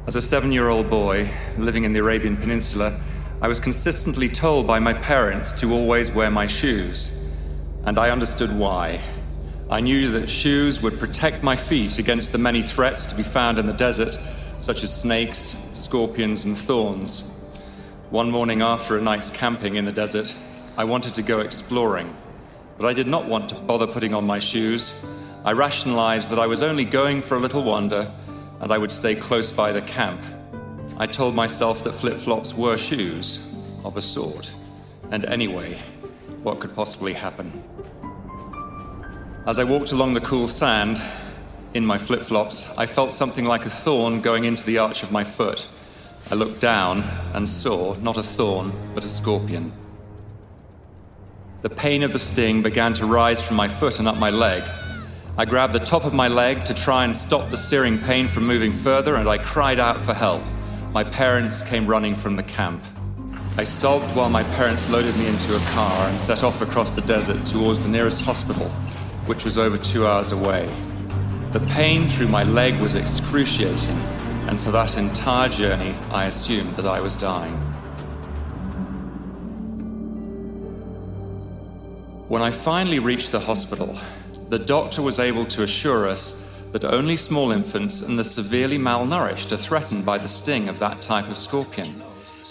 As a 7-year-old boy living in the Arabian Peninsula, I was consistently told by my parents to always wear my shoes, and I understood why. I knew that shoes would protect my feet against the many threats to be found in the desert, such as snakes, scorpions, and thorns. One morning after a night's camping in the desert, I wanted to go exploring, but I did not want to bother putting on my shoes. I rationalized that I was only going for a little wander, and I would stay close by the camp. I told myself that flip-flops were shoes, of a sort. And anyway, what could possibly happen? As I walked along the cool sand, in my flip-flops, I felt something like a thorn going into the arch of my foot. I looked down and saw, not a thorn, but a scorpion. The pain of the sting began to rise from my foot and up my leg. I grabbed the top of my leg to try and stop the searing pain from moving further, and I cried out for help. My parents came running from the camp. I sobbed while my parents loaded me into a car and set off across the desert towards the nearest hospital, which was over 2 hours away. The pain through my leg was excruciating, and for that entire journey, I assumed that I was dying. When I finally reached the hospital, the doctor was able to assure us that only small infants and the severely malnourished are threatened by the sting of that type of scorpion.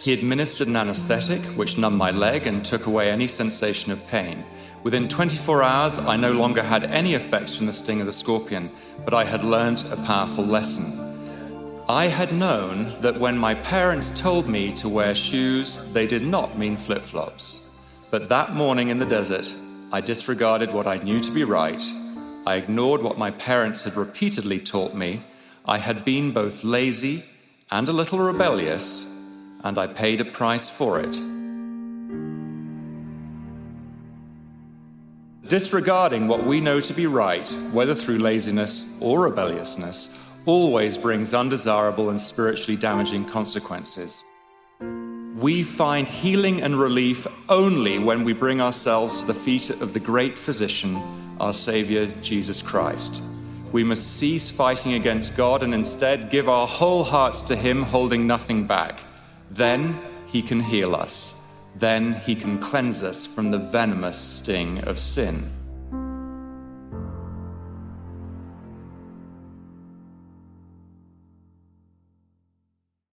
He administered an anesthetic, which numbed my leg and took away any sensation of pain. Within 24 hours, I no longer had any effects from the sting of the scorpion, but I had learned a powerful lesson. I had known that when my parents told me to wear shoes, they did not mean flip-flops. But that morning in the desert, I disregarded what I knew to be right. I ignored what my parents had repeatedly taught me. I had been both lazy and a little rebellious, and I paid a price for it. Disregarding what we know to be right, whether through laziness or rebelliousness, always brings undesirable and spiritually damaging consequences. We find healing and relief only when we bring ourselves to the feet of the great physician, our Savior, Jesus Christ. We must cease fighting against God and instead give our whole hearts to Him, holding nothing back. Then He can heal us. Then He can cleanse us from the venomous sting of sin.